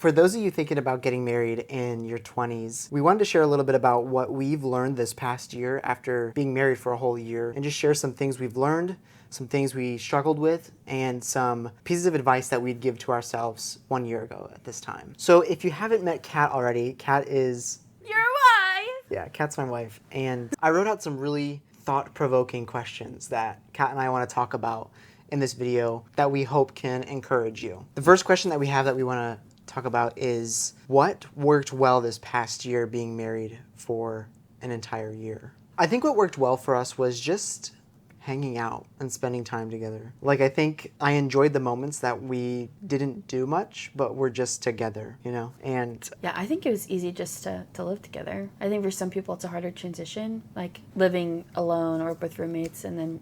For those of you thinking about getting married in your 20s, we wanted to share a little bit about what we've learned this past year after being married for a whole year, and just share some things we've learned, some things we struggled with, and some pieces of advice that we'd give to ourselves 1 year ago at this time. So if you haven't met Kat already, Kat is... Your wife! Yeah, Kat's my wife. And I wrote out some really thought-provoking questions that Kat and I want to talk about in this video that we hope can encourage you. The first question that we have that we want to talk about is, what worked well this past year being married for an entire year? I think what worked well for us was just hanging out and spending time together. Like, I think I enjoyed the moments that we didn't do much, but we're just together, you know? And Yeah, I think it was easy just to live together. I think for some people it's a harder transition, like living alone or with roommates and then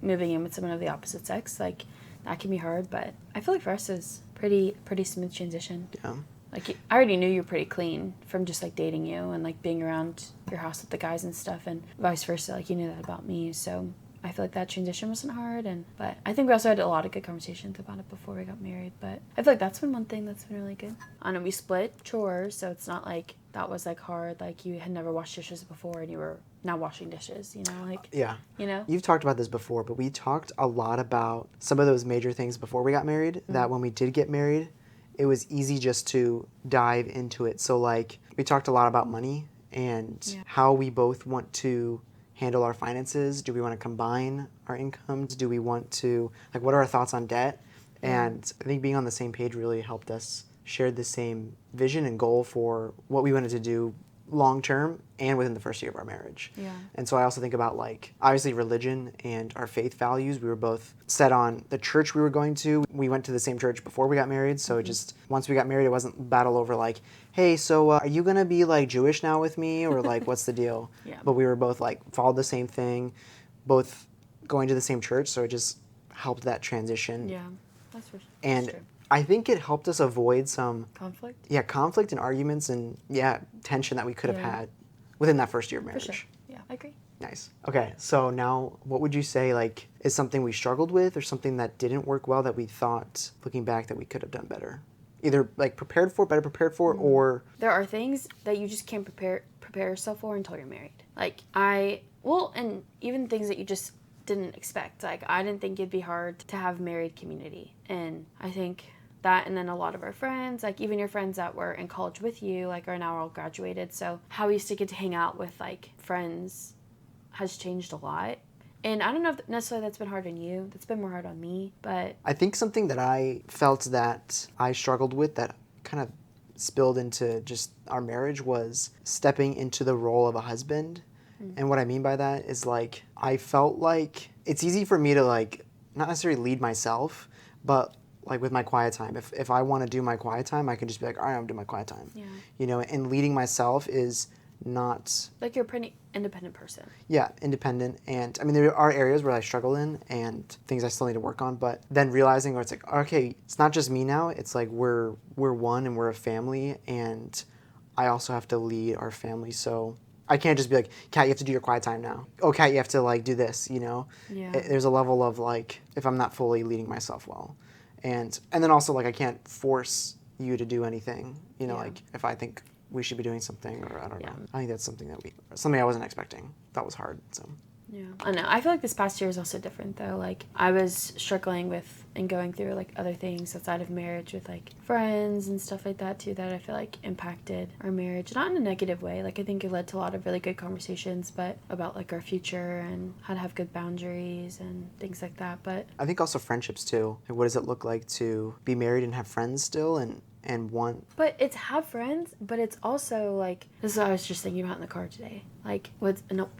moving in with someone of the opposite sex. Like, that can be hard, but I feel like for us it was pretty smooth transition. yeah. Like, I already knew you were pretty clean from just, like, dating you and, like, being around your house with the guys and stuff, and vice versa. Like, you knew that about me, so I feel like that transition wasn't hard. But I think we also had a lot of good conversations about it before we got married. But I feel like that's been one thing that's been really good. I know we split chores, so it's not like that was, like, hard. Like, you had never washed dishes before and you were now washing dishes, you know? Like, Yeah. you know? You've talked about this before, but we talked a lot about some of those major things before we got married, that when we did get married, it was easy just to dive into it. So, like, we talked a lot about money and how we both want to handle our finances. Do we want to combine our incomes? Do we want to, like, what are our thoughts on debt? And I think being on the same page really helped us share the same vision and goal for what we wanted to do long term and within the first year of our marriage. Yeah. And so I also think about, like, obviously religion and our faith values. We were both set on the church we were going to. We went to the same church before we got married, so it just, once we got married, it wasn't battle over, like, hey, so are you gonna be, like, Jewish now with me, or, like, what's the deal? Yeah. But we were both, like, followed the same thing, both going to the same church, so it just helped that transition. Yeah. That's for sure. And That's true. I think it helped us avoid some Conflict? conflict and arguments and tension that we could have Yeah. had within that first year of For marriage. sure. Yeah, I agree. Nice. Okay, so now what would you say, like, is something we struggled with or something that didn't work well that we thought, looking back, that we could have done better? Either, like, better prepared for, or... There are things that you just can't prepare yourself for until you're married. Like, and even things that you just didn't expect. Like, I didn't think it'd be hard to have married community. And I think that, and then a lot of our friends, like, even your friends that were in college with you, like, are now all graduated. So how we used to get to hang out with, like, friends has changed a lot. And I don't know if necessarily that's been hard on you. That's been more hard on me, but... I think something that I felt that I struggled with that kind of spilled into just our marriage was stepping into the role of a husband. And what I mean by that is, like, I felt like it's easy for me to, like, not necessarily lead myself, but, like, with my quiet time. If I want to do my quiet time, I can just be like, all right, I'm doing my quiet time. Yeah. You know, and leading myself is not... Like, you're a pretty independent person. Yeah, independent. And, I mean, there are areas where I struggle in and things I still need to work on, but then realizing where it's like, okay, it's not just me now. It's like we're one and we're a family, and I also have to lead our family. So I can't just be like, Kat, you have to do your quiet time now. Oh, Kat, you have to, like, do this, you know? Yeah. There's a level of, like, if I'm not fully leading myself well. And then also, like, I can't force you to do anything, you know, like, if I think we should be doing something, or I don't know. I think that's something I wasn't expecting. That was hard, so. Yeah. I know. I feel like this past year is also different, though. Like, I was struggling with and going through, like, other things outside of marriage with, like, friends and stuff like that, too, that I feel like impacted our marriage. Not in a negative way. Like, I think it led to a lot of really good conversations, but about, like, our future and how to have good boundaries and things like that. But I think also friendships, too. Like, what does it look like to be married and have friends still, and want... But it's have friends, but it's also, like, this is what I was just thinking about in the car today. Like,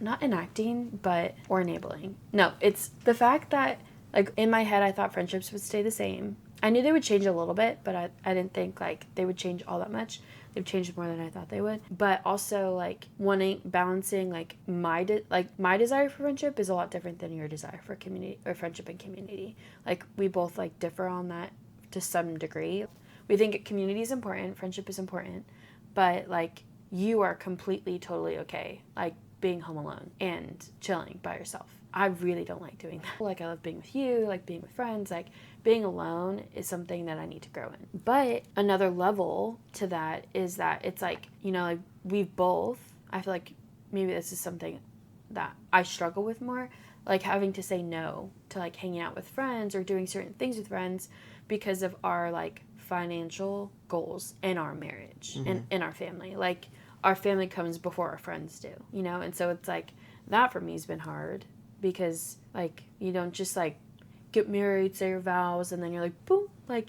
not enacting, or enabling. No, it's the fact that, like, in my head, I thought friendships would stay the same. I knew they would change a little bit, but I didn't think, like, they would change all that much. They've changed more than I thought they would. But also, like, balancing, like, my desire for friendship is a lot different than your desire for community, or friendship and community. Like, we both, like, differ on that to some degree. We think community is important, friendship is important, but, like, you are completely, totally okay, like, being home alone and chilling by yourself. I really don't like doing that. Like, I love being with you, like being with friends, like being alone is something that I need to grow in. But another level to that is that it's like, you know, like we've both, I feel like maybe this is something that I struggle with more, like having to say no to like hanging out with friends or doing certain things with friends because of our like financial goals in our marriage and in our family. Like our family comes before our friends do, you know? And so it's like that for me has been hard because like you don't just like get married, say your vows, and then you're like, boom, like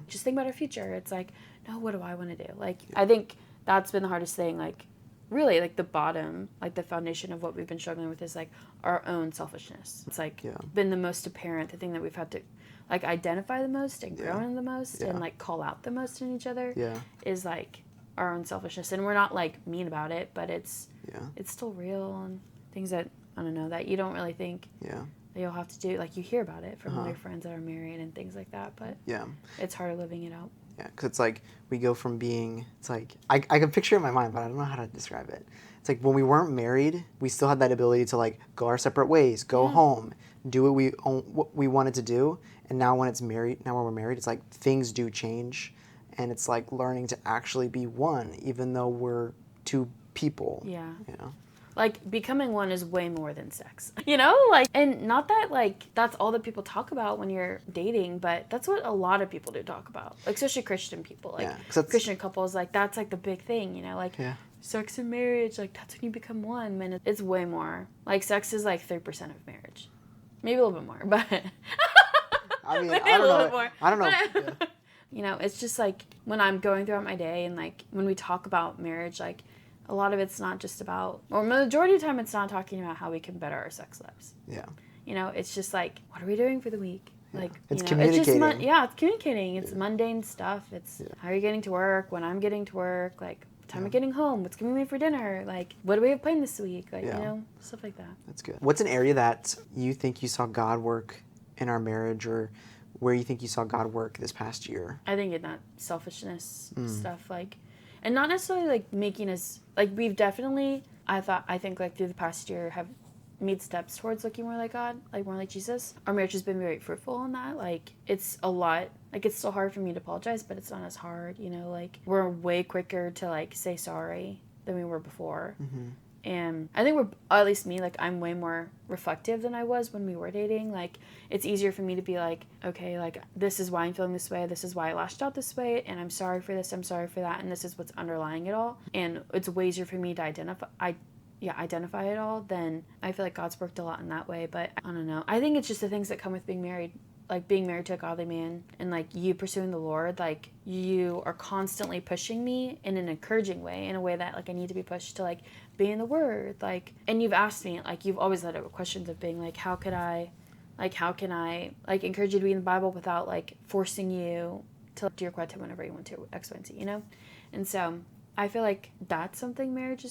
just think about our future. It's like, no, what do I want to do? Like I think that's been the hardest thing, like really like the bottom, like the foundation of what we've been struggling with is like our own selfishness. It's like been the most apparent, the thing that we've had to like identify the most and grow in the most and like call out the most in each other is like our own selfishness. And we're not like mean about it, but it's still real and things that I don't know that you don't really think that you'll have to do. Like you hear about it from other friends that are married and things like that, but it's harder living it out. Yeah, because it's like we go from being, it's like, I can picture it in my mind, but I don't know how to describe it. It's like when we weren't married, we still had that ability to like go our separate ways, go home, do what we wanted to do. And now when we're married, it's like things do change. And it's like learning to actually be one, even though we're two people. Yeah. You know? Like, becoming one is way more than sex. You know? Like, and not that, like, that's all that people talk about when you're dating, but that's what a lot of people do talk about. Like, especially Christian people. Like, Christian couples, like, that's, like, the big thing, you know? Like, sex and marriage, like, that's when you become one. Man, it's way more. Like, sex is, like, 3% of marriage. Maybe a little bit more, but... I mean, I don't know. I don't know. Yeah. You know, it's just, like, when I'm going throughout my day and, like, when we talk about marriage, like... A lot of it's not just about, or majority of the time it's not talking about how we can better our sex lives. Yeah. You know, it's just like, what are we doing for the week? Yeah. Like, it's you know, communicating. It's just, it's communicating. It's mundane stuff. It's how are you getting to work, when I'm getting to work, like, what time I'm getting home, what's going to be made for dinner, like, what do we have planned this week? Like, you know, stuff like that. That's good. What's an area that you think you saw God work in our marriage or where you think you saw God work this past year? I think in that selfishness stuff, like, and not necessarily, like, making us, like, we've definitely, I think, like, through the past year have made steps towards looking more like God, like, more like Jesus. Our marriage has been very fruitful in that. Like, it's a lot, like, it's still hard for me to apologize, but it's not as hard, you know? Like, we're way quicker to, like, say sorry than we were before. Mm-hmm. And I think at least me, like, I'm way more reflective than I was when we were dating. Like, it's easier for me to be like, okay, like, this is why I'm feeling this way. This is why I lashed out this way. And I'm sorry for this. I'm sorry for that. And this is what's underlying it all. And it's way easier for me to identify it all. Then I feel like God's worked a lot in that way. But I don't know. I think it's just the things that come with being married. Like being married to a godly man and like you pursuing the Lord, like you are constantly pushing me in an encouraging way, in a way that like I need to be pushed to like be in the Word, like. And you've asked me, like you've always led up with questions of being like, how can I like encourage you to be in the Bible without like forcing you to do your quiet time whenever you want to, X, Y, and Z, you know? And so I feel like that's something marriage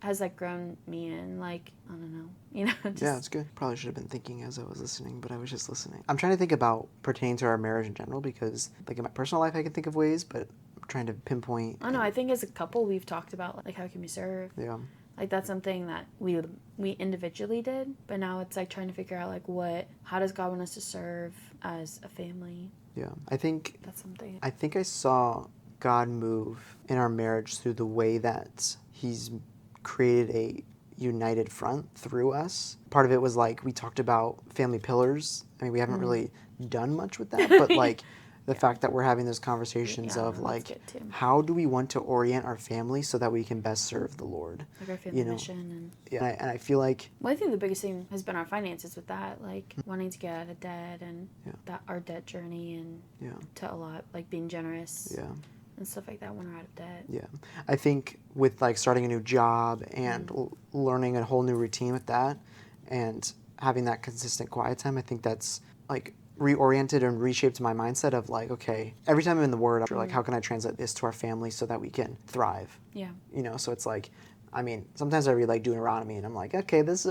has like grown me in, like, I don't know, you know? Yeah, it's good. Probably should have been thinking as I was listening, but I was just listening. I'm trying to think about pertaining to our marriage in general because, like, in my personal life I can think of ways, but I'm trying to pinpoint. I don't know, I think as a couple we've talked about, like, how can we serve? Yeah. Like, that's something that we individually did, but now it's, like, trying to figure out, like, how does God want us to serve as a family? Yeah, I think... That's something. I think I saw God move in our marriage through the way that He's created a united front through us. Part of it was like we talked about family pillars. I mean, we haven't really done much with that, but like the fact that we're having those conversations of like how do we want to orient our family so that we can best serve the Lord, like our family mission. And I feel like, well, I think the biggest thing has been our finances with that, like wanting to get out of debt and that our debt journey and to a lot, like being generous and stuff like that when we're out of debt. Yeah. I think with like starting a new job and learning a whole new routine with that and having that consistent quiet time, I think that's like reoriented and reshaped my mindset of like, okay, every time I'm in the Word, I'm like, how can I translate this to our family so that we can thrive? Yeah. You know, so it's like, I mean, sometimes I read like Deuteronomy and I'm like, okay, this is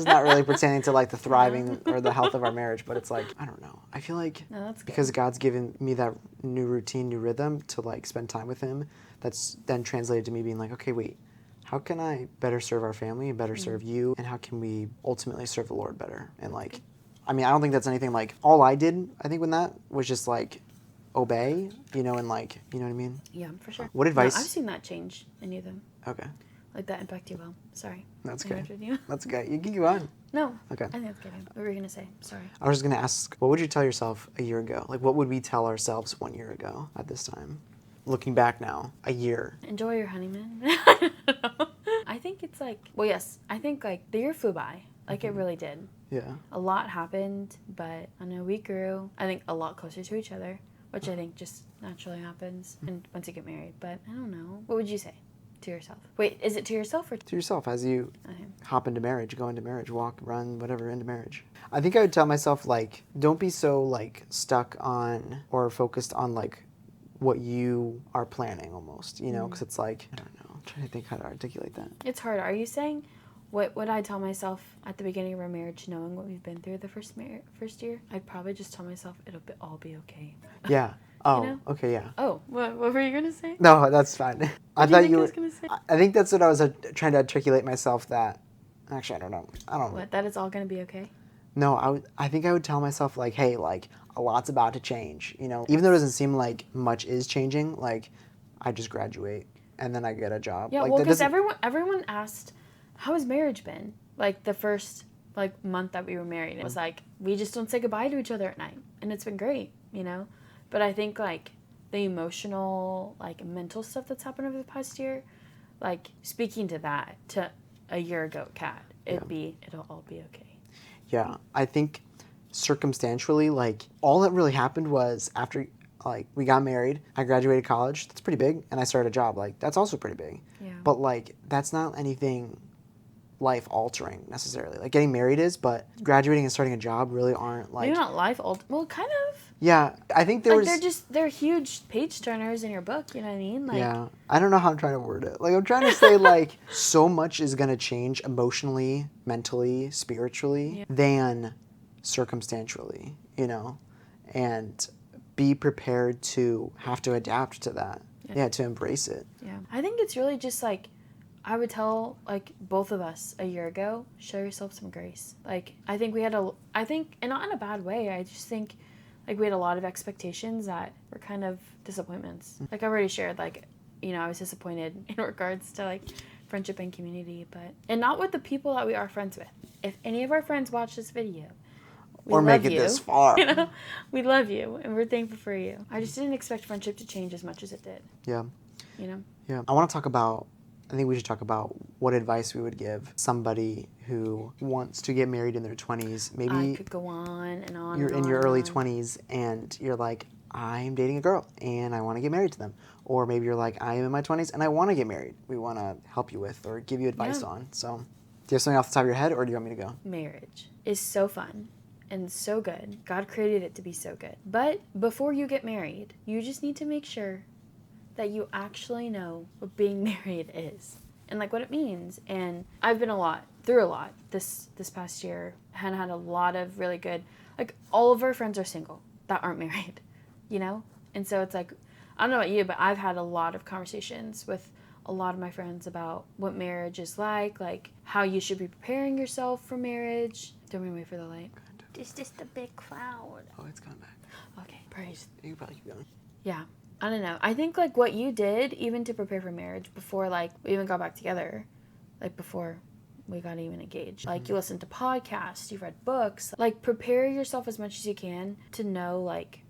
not really pertaining to like the thriving or the health of our marriage, but it's like, I don't know. I feel like because God's given me that new routine, new rhythm to like spend time with Him, that's then translated to me being like, okay, wait, how can I better serve our family and better serve you? And how can we ultimately serve the Lord better? And like, I mean, I don't think that's anything like, all I did, I think, with that was just like obey, and like, you know what I mean? Yeah, for sure. What advice? No, I've seen that change in you, though. Okay. Like, that impact you well. Sorry. That's I good. interrupted you. That's good. You can go on. No. Okay. I think that's good. What were you going to say? Sorry. I was just going to ask, what would you tell yourself a year ago? Like, what would we tell ourselves 1 year ago at this time? Looking back now, a year. Enjoy your honeymoon. I think it's like, well, yes, I think like the year flew by. Like it really did. Yeah. A lot happened, but I know we grew, I think, a lot closer to each other, which I think just naturally happens and once you get married. But I don't know. What would you say to yourself? Wait, is it to yourself or To yourself as you okay. hop into marriage, go into marriage, walk, run, whatever, into marriage. I think I would tell myself, like, don't be so, like, stuck on or focused on, like, what you are planning almost, because it's like, I don't know. I'm trying to think how to articulate that. It's hard. Are you saying, what would I tell myself at the beginning of our marriage, knowing what we've been through the first year? I'd probably just tell myself all be okay. Yeah. Oh, know? okay, yeah. Oh, what were you going to say? No, that's fine. I What do you thought think you I were. was gonna say? I think that's what I was trying to articulate myself. That actually, I don't know. What, that it's all going to be okay? No, I think I would tell myself like, hey, like a lot's about to change. Even though it doesn't seem like much is changing, like I just graduate and then I get a job. Yeah, like, well, because everyone asked, how has marriage been? Like the first month that we were married, it was like we just don't say goodbye to each other at night, and it's been great, But I think like the emotional, like mental stuff that's happened over the past year, like speaking to that to a year ago, Kat, it'll all be okay. Yeah, I think circumstantially, like all that really happened was after like we got married, I graduated college. That's pretty big, and I started a job. Like that's also pretty big. Yeah. But like that's not anything life altering necessarily. Like getting married is, but graduating and starting a job really aren't like. Maybe not life altering. Well, kind of. Yeah, I think there was. They're huge page turners in your book. You know what I mean? Like, yeah, I don't know how I'm trying to word it. Like I'm trying to say like so much is gonna change emotionally, mentally, spiritually than circumstantially, and be prepared to have to adapt to that. Yeah, to embrace it. Yeah, I think it's really just like. I would tell, like, both of us a year ago, show yourself some grace. Like, I think and not in a bad way, I just think, like, we had a lot of expectations that were kind of disappointments. Like, I already shared, like, I was disappointed in regards to, like, friendship and community, and not with the people that we are friends with. If any of our friends watch this video, or make it this far. We love you, and we're thankful for you. I just didn't expect friendship to change as much as it did. Yeah. Yeah. I think we should talk about what advice we would give somebody who wants to get married in their 20s. Maybe I could go on and on. You're and in on your and early on. 20s and you're like, I'm dating a girl and I want to get married to them. Or maybe you're like, I am in my 20s and I want to get married. We want to help you with or give you advice on. So, do you have something off the top of your head or do you want me to go? Marriage is so fun and so good. God created it to be so good. But before you get married, you just need to make sure that you actually know what being married is and like what it means. And I've been through a lot this past year and had a lot of really good, like all of our friends are single that aren't married, And so it's like, I don't know about you, but I've had a lot of conversations with a lot of my friends about what marriage is like how you should be preparing yourself for marriage. Don't we wait for the light? It's just a big cloud. Oh, it's coming back. Okay, praise. You can probably keep going. Yeah. I don't know. I think, like, what you did, even to prepare for marriage, before, like, we even got back together, like, before we got even engaged. Like, you listened to podcasts, you've read books. Like, prepare yourself as much as you can to know, like,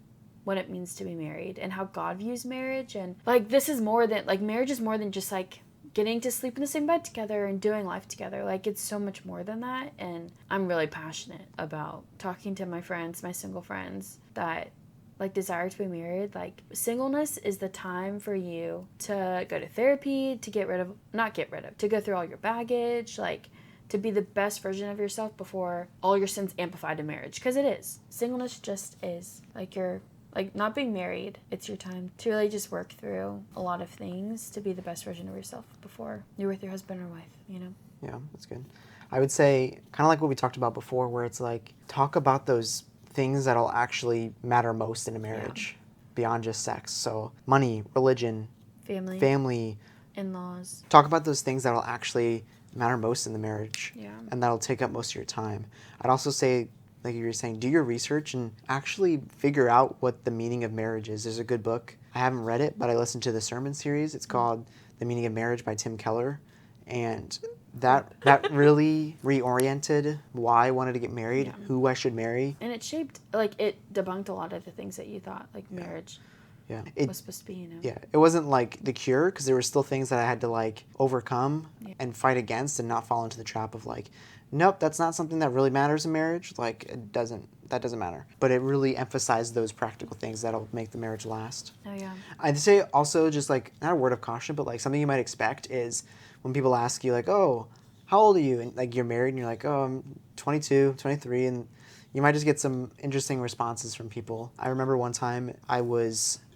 what it means to be married and how God views marriage. And, like, marriage is more than just, like, getting to sleep in the same bed together and doing life together. Like, it's so much more than that. And I'm really passionate about talking to my friends, my single friends, that like desire to be married. Like singleness is the time for you to go to therapy, to to go through all your baggage, like to be the best version of yourself before all your sins amplified in marriage. Because it is. Singleness just is. Like you're like not being married. It's your time to really just work through a lot of things to be the best version of yourself before you're with your husband or wife, Yeah, that's good. I would say kind of like what we talked about before where it's like talk about those things that'll actually matter most in a marriage beyond just sex. So money, religion, family, in-laws. Talk about those things that'll actually matter most in the marriage. Yeah. And that'll take up most of your time. I'd also say, like you were saying, do your research and actually figure out what the meaning of marriage is. There's a good book. I haven't read it, but I listened to the sermon series. It's called The Meaning of Marriage by Tim Keller. And that really reoriented why I wanted to get married, Yeah. who I should marry. And it shaped, like, it debunked a lot of the things that you thought, like, marriage Yeah. was supposed to be, you know? Yeah, it wasn't like the cure because there were still things that I had to like overcome and fight against and not fall into the trap of like, nope, that's not something that really matters in marriage. Like that doesn't matter. But it really emphasized those practical things that'll make the marriage last. Oh, yeah. I'd say also just like, not a word of caution, but like something you might expect is when people ask you like, oh, how old are you? And like you're married and you're like, oh, I'm 22, 23. And you might just get some interesting responses from people. I remember one time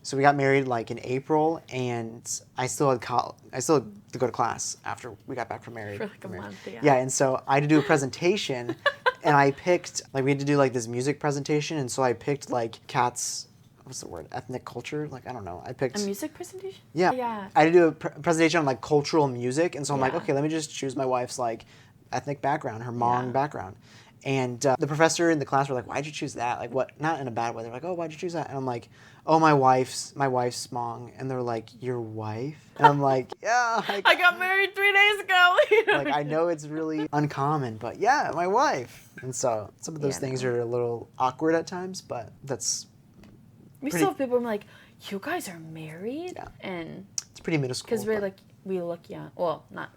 so we got married like in April, and I still had to go to class after we got back from married. For like a month, yeah. Yeah, and so I had to do a presentation, and I picked like we had to do like this music presentation, and so I picked like Kat's what's the word, ethnic culture, like I don't know. I picked A music presentation? yeah. Yeah. I had to do a presentation on like cultural music, and so I'm like, Yeah. okay, let me just choose my wife's like ethnic background, her Hmong Yeah. background. And the professor in the class were like, why'd you choose that? Like what? Not in a bad way. They're like, oh, why'd you choose that? And I'm like, oh, my wife's Hmong. And they're like, your wife? And I'm like, yeah. Like, I got married 3 days ago. like I know it's really uncommon, but yeah, my wife. And so some of those Yeah, things no. are a little awkward at times, but that's We pretty- still have people who are like, you guys are married? Yeah. And it's pretty middle school. because we're but- like, we look young. Well, not,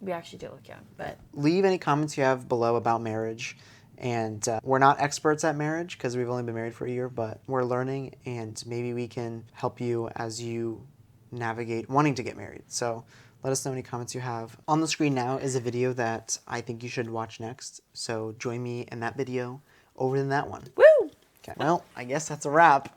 we actually do look young, but Leave any comments you have below about marriage. And we're not experts at marriage because we've only been married for a year, but we're learning, and maybe we can help you as you navigate wanting to get married. So let us know any comments you have. On the screen now is a video that I think you should watch next. So join me in that video over in that one. woo! Okay. Well, I guess that's a wrap.